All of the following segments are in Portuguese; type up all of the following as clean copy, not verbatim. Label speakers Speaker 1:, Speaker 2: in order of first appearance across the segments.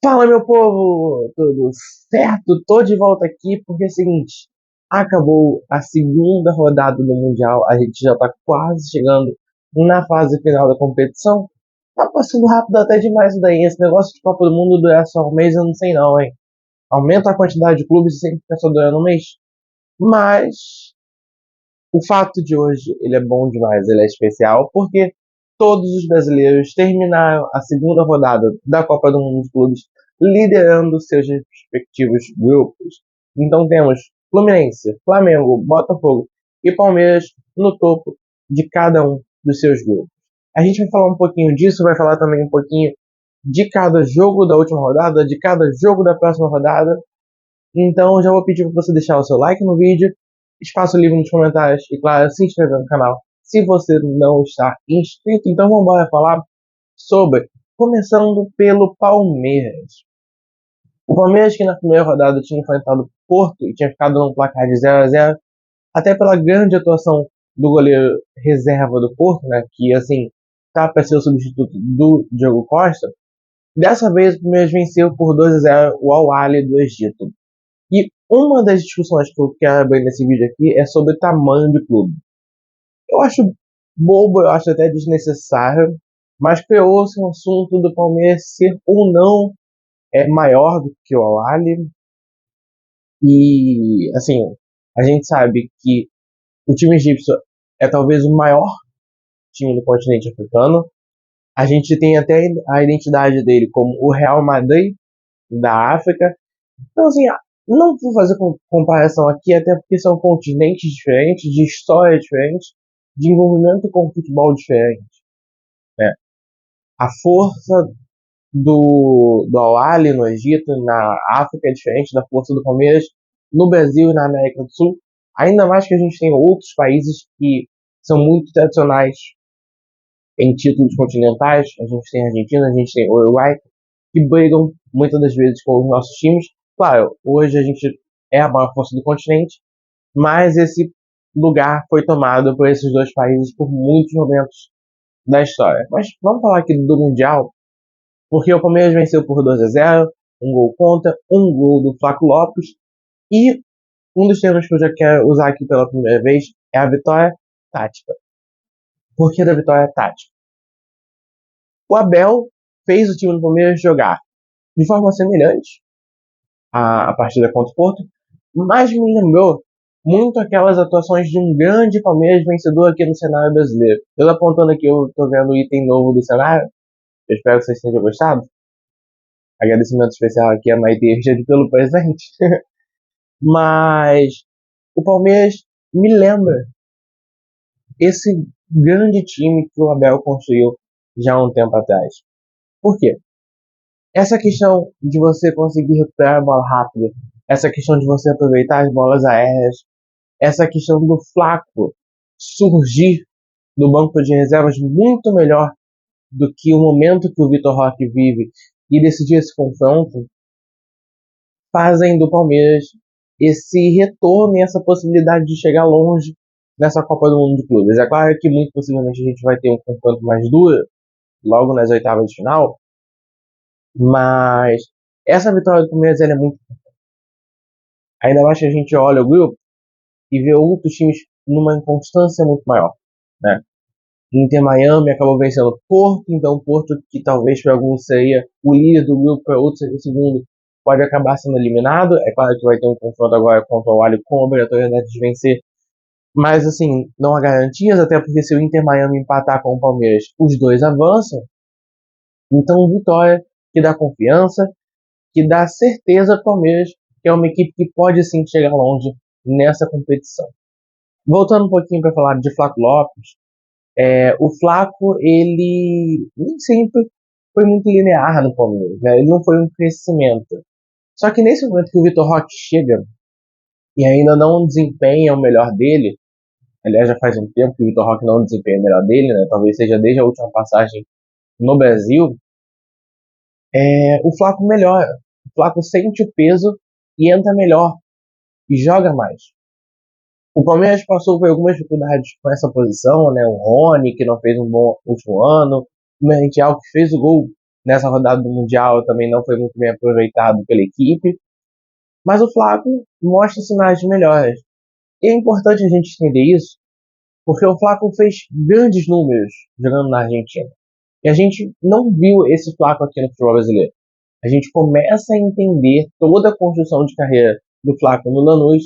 Speaker 1: Fala, meu povo! Tudo certo? Tô de volta aqui porque é o seguinte: acabou a segunda rodada do Mundial, a gente já tá quase chegando na fase final da competição. Tá passando rápido até demais isso daí. Esse negócio de Copa do Mundo durar só um mês, eu não sei não, hein? Aumenta a quantidade de clubes e sempre fica só durando um mês. Mas o fato de hoje, ele é bom demais, ele é especial, porque todos os brasileiros terminaram a segunda rodada da Copa do Mundo de Clubes liderando seus respectivos grupos. Então temos Fluminense, Flamengo, Botafogo e Palmeiras no topo de cada um dos seus grupos. A gente vai falar um pouquinho disso, vai falar também um pouquinho de cada jogo da última rodada, de cada jogo da próxima rodada. Então já vou pedir para você deixar o seu like no vídeo, espaço livre nos comentários e, claro, se inscrever no canal se você não está inscrito. Então vamos embora falar sobre, começando pelo Palmeiras. O Palmeiras, que na primeira rodada tinha enfrentado o Porto e tinha ficado num placar de 0-0, até pela grande atuação do goleiro reserva do Porto, né, que assim tá para ser o substituto do Diogo Costa. Dessa vez o Palmeiras venceu por 2-0 o Al Ahly do Egito. E uma das discussões que eu quero abrir nesse vídeo aqui é sobre o tamanho do clube. Eu acho bobo, eu acho até desnecessário, mas criou-se um assunto do Palmeiras ser ou não maior do que o Al-Ahly. E, assim, a gente sabe que o time egípcio é talvez o maior time do continente africano. A gente tem até a identidade dele como o Real Madrid da África. Então, assim, não vou fazer comparação aqui, até porque são continentes diferentes, de história diferente, de envolvimento com o futebol diferente. Né? A força do Al-Ahly no Egito, na África, é diferente da força do Palmeiras no Brasil e na América do Sul. Ainda mais que a gente tem outros países que são muito tradicionais em títulos continentais. A gente tem a Argentina, a gente tem o Uruguai, que brigam muitas das vezes com os nossos times. Claro, hoje a gente é a maior força do continente, mas esse lugar foi tomado por esses dois países por muitos momentos da história. Mas vamos falar aqui do Mundial, porque o Palmeiras venceu por 2-0, um gol contra, um gol do Flaco Lopes, e um dos termos que eu já quero usar aqui pela primeira vez é a vitória tática. Por que da vitória tática? O Abel fez o time do Palmeiras jogar de forma semelhante à partida contra o Porto, mas me lembrou muito aquelas atuações de um grande Palmeiras vencedor aqui no cenário brasileiro. Eu apontando aqui, eu tô vendo o item novo do cenário. Eu espero que vocês tenham gostado. Agradecimento especial aqui a Maite Richard pelo presente. Mas o Palmeiras me lembra esse grande time que o Abel construiu já há um tempo atrás. Por quê? Essa questão de você conseguir recuperar a bola rápido, essa questão de você aproveitar as bolas aéreas, essa questão do Flaco surgir do banco de reservas muito melhor do que o momento que o Vitor Roque vive e decidir esse confronto, fazem do Palmeiras esse retorno e essa possibilidade de chegar longe nessa Copa do Mundo de Clubes. É claro que muito possivelmente a gente vai ter um confronto mais duro logo nas oitavas de final, mas essa vitória do Palmeiras é muito. Ainda mais que a gente olha o grupo e vê outros times numa inconstância muito maior, né? Inter Miami acabou vencendo o Porto, então o Porto, que talvez para alguns seria o líder do grupo, para outros seria o segundo, pode acabar sendo eliminado. É claro que vai ter um confronto agora contra o Alho com a obrigatoriedade de vencer, mas assim, não há garantias, até porque se o Inter Miami empatar com o Palmeiras, os dois avançam. Então, vitória que dá confiança, que dá certeza ao Palmeiras, que é uma equipe que pode sim chegar longe nessa competição. Voltando um pouquinho para falar de Flaco Lopes, o Flaco, ele nem sempre foi muito linear no Palmeiras, né? Ele não foi um crescimento. Só que nesse momento que o Vitor Roque chega e ainda não desempenha o melhor dele, aliás, já faz um tempo que o Vitor Roque não desempenha o melhor dele, né? Talvez seja desde a última passagem no Brasil, o Flaco melhora. O Flaco sente o peso e entra melhor e joga mais. O Palmeiras passou por algumas dificuldades com essa posição, né? O Rony, que não fez um bom último ano, o Merentiel, que fez o gol nessa rodada do Mundial também não foi muito bem aproveitado pela equipe. Mas o Flaco mostra sinais de melhoras. E é importante a gente entender isso, porque o Flaco fez grandes números jogando na Argentina. E a gente não viu esse Flaco aqui no futebol brasileiro. A gente começa a entender toda a construção de carreira do Flaco no Lanús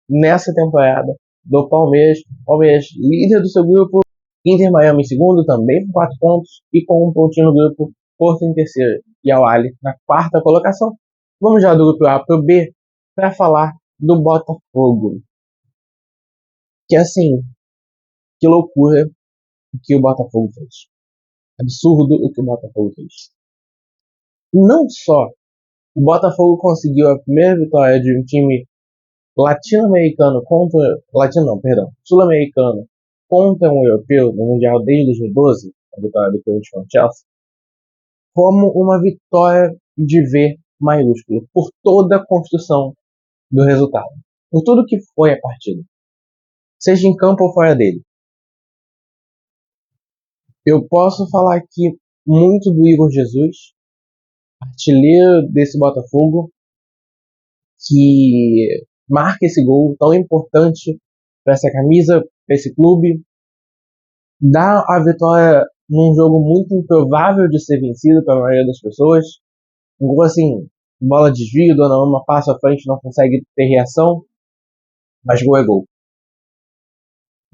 Speaker 1: nessa temporada do Palmeiras. Palmeiras líder do seu grupo, Inter Miami em segundo, também com 4 pontos, e com um pontinho no grupo, Porto em terceiro e Al Ahly na quarta colocação. Vamos já do grupo A para o B para falar do Botafogo. Que assim, que loucura o que o Botafogo fez. Absurdo o que o Botafogo fez. Não só o Botafogo conseguiu a primeira vitória de um time latino-americano contra... Latino não, perdão. Sul-americano contra um europeu no Mundial desde 2012, a vitória do Corinthians contra o Chelsea, como uma vitória de V maiúsculo, por toda a construção do resultado. Por tudo que foi a partida. Seja em campo ou fora dele. Eu posso falar aqui muito do Igor Jesus, artilheiro desse Botafogo, que marca esse gol tão importante para essa camisa, para esse clube, dá a vitória num jogo muito improvável de ser vencido para a maioria das pessoas. Um gol assim, bola desvio, Donnarumma passa à frente, não consegue ter reação, mas gol é gol.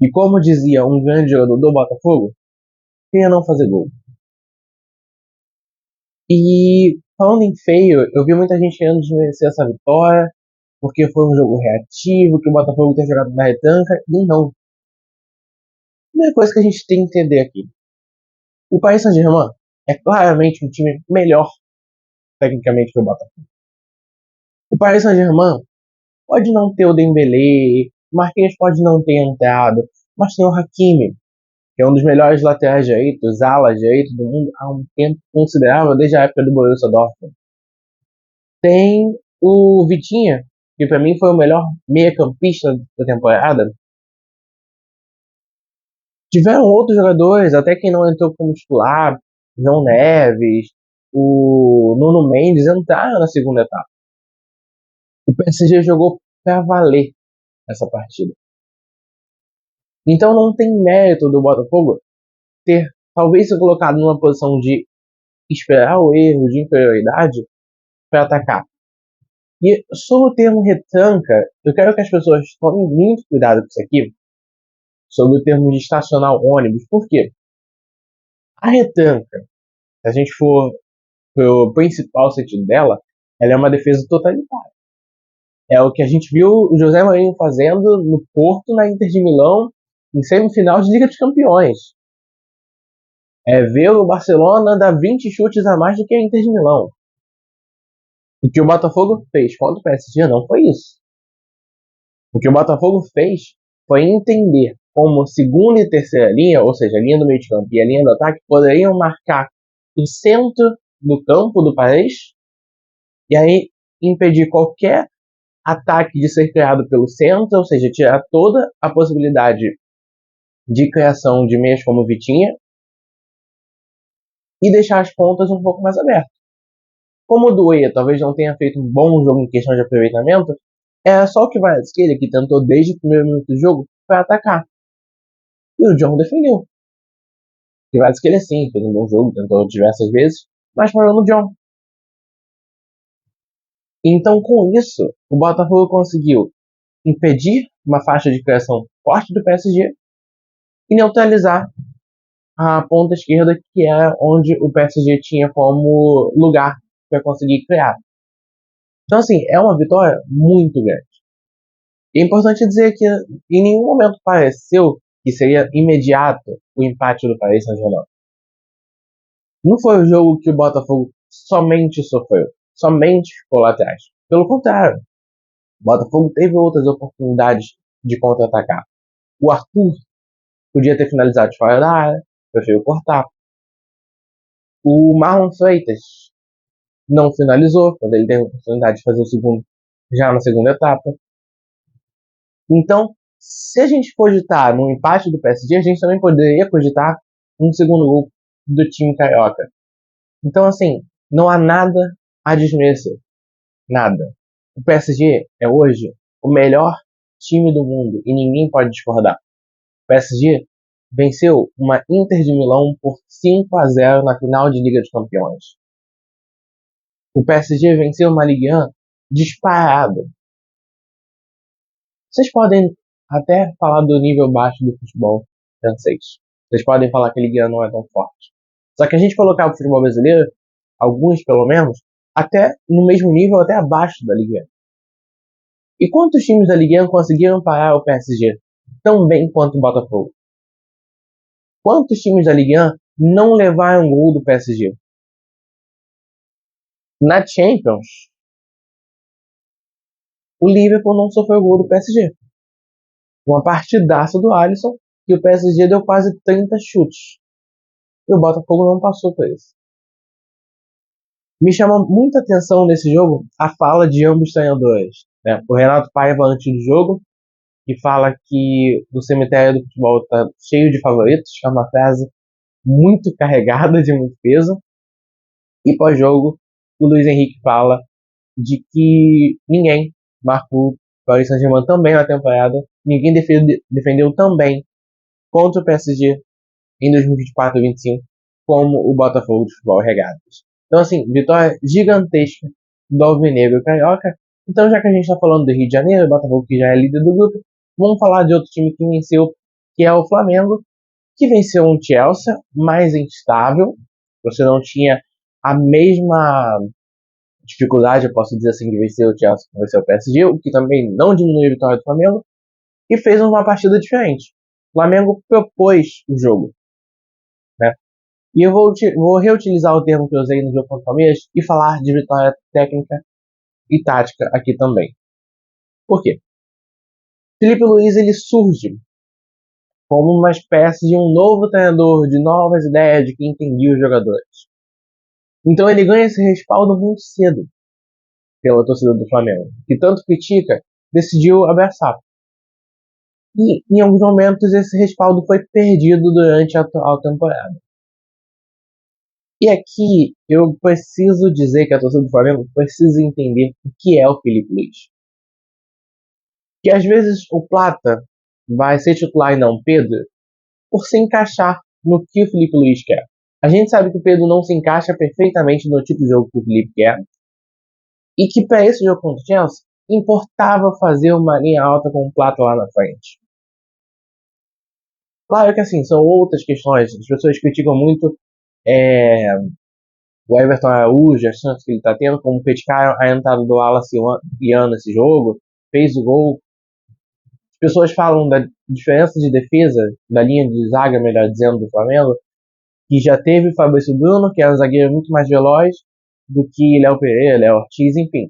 Speaker 1: E como dizia um grande jogador do Botafogo, quem não fazer gol? E falando em feio, eu vi muita gente querendo desmerecer essa vitória, porque foi um jogo reativo, que o Botafogo tem jogado na retranca, e não. A primeira coisa que a gente tem que entender aqui, o Paris Saint-Germain é claramente um time melhor tecnicamente que o Botafogo. O Paris Saint-Germain pode não ter o Dembélé, o Marquinhos pode não ter entrado, mas tem o Hakimi, que é um dos melhores laterais direitos, alas direitos do mundo há um tempo considerável, desde a época do Borussia Dortmund. Tem o Vitinha, que para mim foi o melhor meia-campista da temporada. Tiveram outros jogadores, até quem não entrou como titular, João Neves, o Nuno Mendes, entraram na segunda etapa. O PSG jogou para valer essa partida. Então não tem mérito do Botafogo ter talvez se colocado numa posição de esperar o erro de inferioridade para atacar. E sobre o termo retranca, eu quero que as pessoas tomem muito cuidado com isso aqui, sobre o termo de estacionar o ônibus. Por quê? A retranca, se a gente for pro principal sentido dela, ela é uma defesa totalitária. É o que a gente viu o José Mourinho fazendo no Porto, na Inter de Milão, em semifinal de Liga dos Campeões. É ver o Barcelona dar 20 chutes a mais do que a Inter de Milão. O que o Botafogo fez contra o PSG não foi isso. O que o Botafogo fez foi entender como segunda e terceira linha, ou seja, a linha do meio de campo e a linha do ataque, poderiam marcar o centro do campo do Paris e aí impedir qualquer ataque de ser criado pelo centro, ou seja, tirar toda a possibilidade de criação de meias como Vitinha e deixar as pontas um pouco mais abertas. Como o Doué talvez não tenha feito um bom jogo em questão de aproveitamento, era só o Kvaratskhelia que tentou desde o primeiro minuto do jogo para atacar. E o John defendeu. O Kvaratskhelia sim, fez um bom jogo, tentou diversas vezes, mas parou no John. Então com isso, o Botafogo conseguiu impedir uma faixa de criação forte do PSG e neutralizar a ponta esquerda, que era onde o PSG tinha como lugar para conseguir criar. Então, assim, é uma vitória muito grande. E é importante dizer que em nenhum momento pareceu que seria imediato o empate do Paris Saint-Germain. Não foi o jogo que o Botafogo somente sofreu, somente ficou lá atrás. Pelo contrário, o Botafogo teve outras oportunidades de contra-atacar. O Arthur podia ter finalizado de fora da área, preferiu cortar. O Marlon Freitas não finalizou, quando ele teve a oportunidade de fazer o segundo já na segunda etapa. Então, se a gente cogitar no empate do PSG, a gente também poderia cogitar um segundo gol do time carioca. Então, assim, não há nada a desmerecer. Nada. O PSG é hoje o melhor time do mundo e ninguém pode discordar. O PSG venceu uma Inter de Milão por 5-0 na final de Liga dos Campeões. O PSG venceu uma Ligue 1 disparado. Vocês podem até falar do nível baixo do futebol francês. Vocês podem falar que a Ligue 1 não é tão forte. Só que a gente colocar o futebol brasileiro, alguns pelo menos, até no mesmo nível, até abaixo da Ligue 1. E quantos times da Ligue 1 conseguiram parar o PSG tão bem quanto o Botafogo? Quantos times da Ligue 1 não levaram gol do PSG? Na Champions, o Liverpool não sofreu gol do PSG. Uma partidaça do Alisson e o PSG deu quase 30 chutes. E o Botafogo não passou por isso. Me chama muita atenção nesse jogo a fala de ambos os treinadores. Né? O Renato Paiva antes do jogo, que fala que o cemitério do futebol está cheio de favoritos, que é uma frase muito carregada de muito peso. E pós-jogo, o Luiz Henrique fala de que ninguém marcou o Paris Saint-Germain tão bem na temporada, ninguém defendeu tão bem contra o PSG em 2024 e 2025 como o Botafogo de Futebol Regatas. Então, assim, vitória gigantesca do Alvinegro Carioca. Então, já que a gente está falando do Rio de Janeiro, o Botafogo que já é líder do grupo, vamos falar de outro time que venceu, que é o Flamengo, que venceu um Chelsea mais instável. Você não tinha a mesma dificuldade, eu posso dizer assim, de vencer o Chelsea, vencer o PSG, o que também não diminuiu a vitória do Flamengo, e fez uma partida diferente. O Flamengo propôs o jogo, né? E eu vou reutilizar o termo que eu usei no jogo contra o Palmeiras e falar de vitória técnica e tática aqui também. Por quê? Felipe Luiz ele surge como uma espécie de um novo treinador, de novas ideias, de que entendia os jogadores. Então ele ganha esse respaldo muito cedo pela torcida do Flamengo, que tanto critica, decidiu abraçar. E em alguns momentos esse respaldo foi perdido durante a atual temporada. E aqui eu preciso dizer que a torcida do Flamengo precisa entender o que é o Felipe Luiz. Que às vezes o Plata vai ser titular e não o Pedro por se encaixar no que o Felipe Luiz quer. A gente sabe que o Pedro não se encaixa perfeitamente no tipo de jogo que o Felipe quer. E que para esse jogo contra o Chelsea importava fazer uma linha alta com o Plata lá na frente. Claro que assim, são outras questões. As pessoas criticam muito o Everton Araújo, as chances que ele está tendo, como criticaram a entrada do Wallace Ian nesse jogo, fez o gol. As pessoas falam da diferença de defesa, da linha de zaga, melhor dizendo, do Flamengo, que já teve o Fabrício Bruno, que era um zagueiro muito mais veloz do que Léo Pereira, Léo Ortiz, enfim.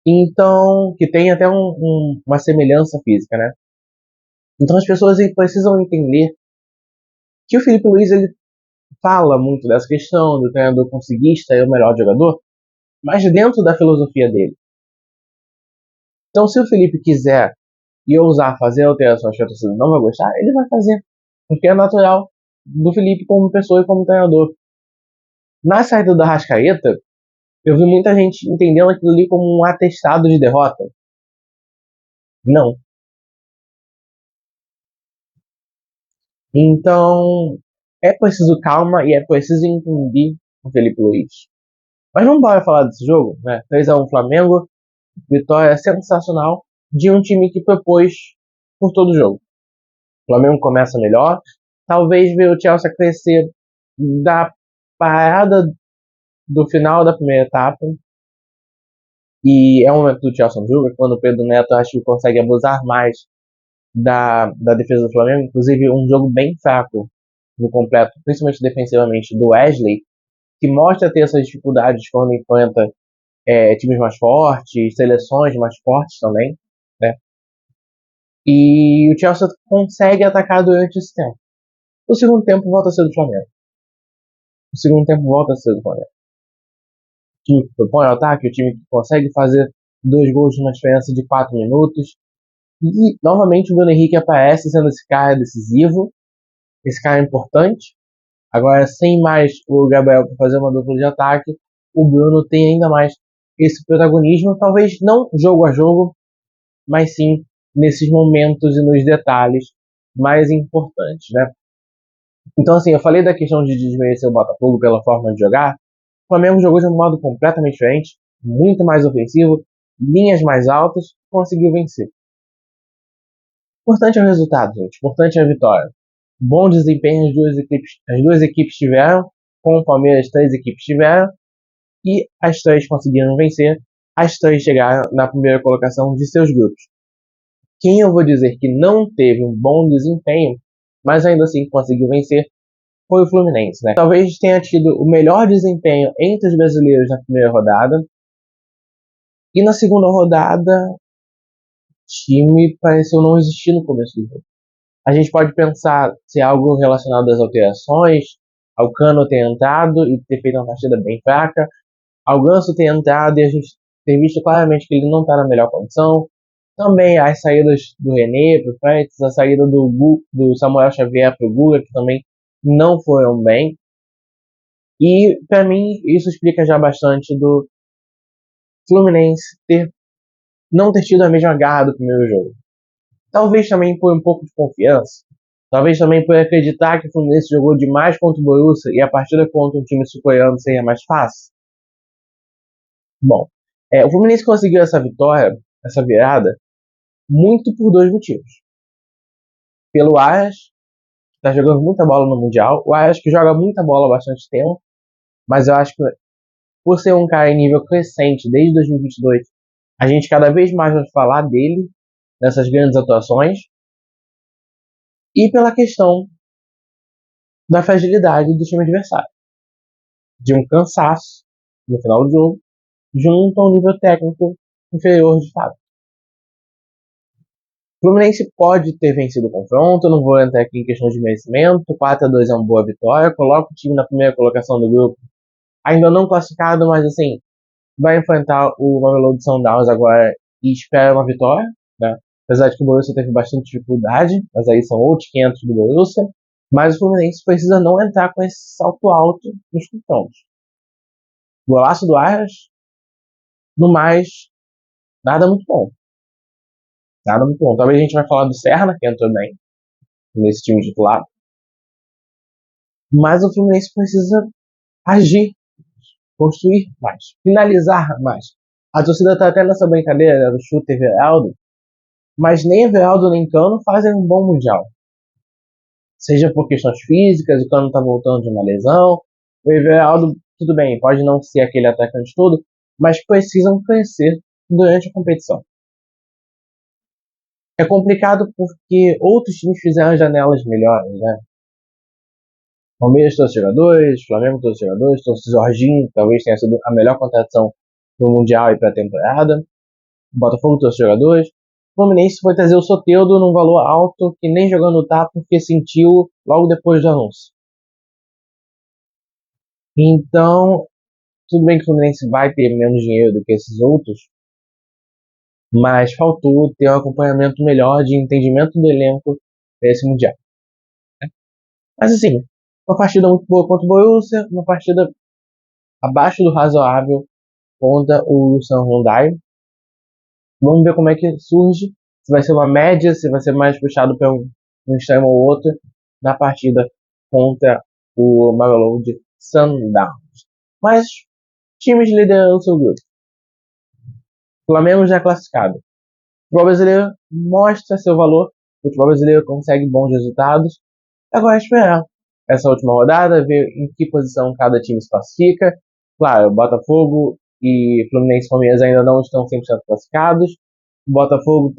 Speaker 1: Então, que tem até uma semelhança física, né? Então as pessoas precisam entender que o Felipe Luiz ele fala muito dessa questão do treinador conseguista e o melhor jogador, mas dentro da filosofia dele. Então, se o Felipe quiser e ousar fazer alterações que a torcida não vai gostar, ele vai fazer, porque é natural do Felipe como pessoa e como treinador. Na saída da Arrascaeta, eu vi muita gente entendendo aquilo ali como um atestado de derrota. Não. Então, é preciso calma e é preciso entender o Felipe Luiz. Mas vamos embora falar desse jogo, né? 3-1 Flamengo, vitória sensacional de um time que propôs por todo o jogo. O Flamengo começa melhor, talvez ver o Chelsea crescer da parada do final da primeira etapa. E é um momento do Chelsea no jogo, é quando o Pedro Neto acho que consegue abusar mais da defesa do Flamengo. Inclusive um jogo bem fraco no completo, principalmente defensivamente, do Wesley, que mostra ter essas dificuldades quando enfrenta times mais fortes, seleções mais fortes também, né? E o Chelsea consegue atacar durante esse tempo. O segundo tempo volta a ser do Flamengo. O segundo tempo volta a ser do Flamengo. O time que propõe o ataque, o time que consegue fazer 2 gols numa diferença de 4 minutos. E, novamente, o Bruno Henrique aparece sendo esse cara decisivo, esse cara importante. Agora, sem mais o Gabriel para fazer uma dupla de ataque, o Bruno tem ainda mais esse protagonismo, talvez não jogo a jogo, mas sim nesses momentos e nos detalhes mais importantes, né? Então, assim, eu falei da questão de desmerecer o Botafogo pela forma de jogar. O Flamengo jogou de um modo completamente diferente, muito mais ofensivo, linhas mais altas, conseguiu vencer. Importante é o resultado, gente. Importante é a vitória. Bom desempenho as duas equipes tiveram, com o Palmeiras 3 equipes tiveram, e as 3 conseguiram vencer, as 3 chegaram na primeira colocação de seus grupos. Quem eu vou dizer que não teve um bom desempenho, mas ainda assim conseguiu vencer, foi o Fluminense, né? Talvez tenha tido o melhor desempenho entre os brasileiros na primeira rodada, e na segunda rodada, o time pareceu não existir no começo do jogo. A gente pode pensar se é algo relacionado às alterações, ao Cano ter entrado e ter feito uma partida bem fraca, ao Ganso ter entrado e a gente ter visto claramente que ele não está na melhor condição. Também as saídas do René para o Freitas, a saída do Samuel Xavier para o Guga, que também não foram bem. E para mim isso explica já bastante do Fluminense não ter tido a mesma garra do primeiro jogo. Talvez também por um pouco de confiança. Talvez também por acreditar que o Fluminense jogou demais contra o Borussia e a partida contra um time sul-coreano seria mais fácil. Bom, o Fluminense conseguiu essa vitória, essa virada, muito por 2 motivos. Pelo Arias, que está jogando muita bola no Mundial. O Arias que joga muita bola há bastante tempo, mas eu acho que por ser um cara em nível crescente desde 2022, a gente cada vez mais vai falar dele nessas grandes atuações. E pela questão da fragilidade do time adversário. De um cansaço no final do jogo, junto a um nível técnico inferior de fato. O Fluminense pode ter vencido o confronto, não vou entrar aqui em questão de merecimento, 4-2 é uma boa vitória, coloca o time na primeira colocação do grupo, ainda não classificado, mas assim, vai enfrentar o Mamelodi Sundowns agora e espera uma vitória, né? Apesar de que o Borussia teve bastante dificuldade, mas aí são outros 500 do Borussia, mas o Fluminense precisa não entrar com esse salto alto nos confrontos. Golaço do Arias, no mais, nada muito bom. Nada muito bom. Talvez a gente vai falar do Serna, que entrou bem nesse time titular. Mas o Fluminense precisa agir, construir mais, finalizar mais. A torcida tá até nessa brincadeira do chute Everaldo, mas nem Everaldo nem Cano fazem um bom Mundial. Seja por questões físicas, o Cano tá voltando de uma lesão, o Everaldo, tudo bem, pode não ser aquele atacante todo, mas precisam crescer durante a competição. É complicado porque outros times fizeram janelas melhores, né? Palmeiras trouxe jogadores, Flamengo trouxe jogadores, trouxe Jorginho, que talvez tenha sido a melhor contratação do Mundial e para a temporada. Botafogo trouxe jogadores. O Fluminense foi trazer o Soteldo num valor alto que nem jogando tá porque sentiu logo depois do anúncio. Então, tudo bem que o Fluminense vai ter menos dinheiro do que esses outros, mas faltou ter um acompanhamento melhor de entendimento do elenco para esse Mundial. Mas assim, uma partida muito boa contra o Borussia, uma partida abaixo do razoável contra o Ulsan Hyundai. Vamos ver como é que surge, se vai ser uma média, se vai ser mais puxado para um extremo ou outro na partida contra o Mamelodi Sundowns. Mas times liderando o seu grupo. Flamengo já classificado. O futebol brasileiro mostra seu valor, o futebol brasileiro consegue bons resultados. Agora é esperar essa última rodada, ver em que posição cada time se classifica. Claro, Botafogo e Fluminense e Palmeiras ainda não estão 100% classificados. O Botafogo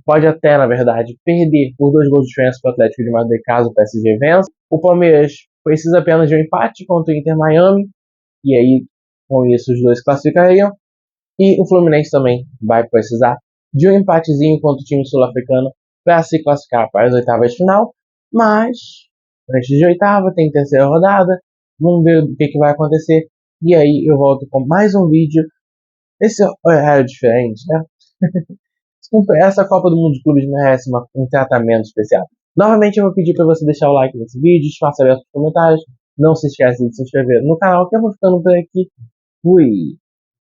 Speaker 1: pode até, na verdade, perder por 2 gols de diferença para o Atlético de Madrid caso o PSG vença. O Palmeiras precisa apenas de um empate contra o Inter Miami, e aí, com isso, os dois classificariam. E o Fluminense também vai precisar de um empatezinho contra o time sul-africano para se classificar para as oitavas de final. Mas, antes de oitava, tem terceira rodada. Vamos ver o que vai acontecer. E aí eu volto com mais um vídeo. Esse horário diferente, né? Essa Copa do Mundo de Clubes merece um tratamento especial. Novamente eu vou pedir para você deixar o like nesse vídeo, espaço aberto nos comentários. Não se esqueça de se inscrever no canal, que eu vou ficando por aqui. Fui!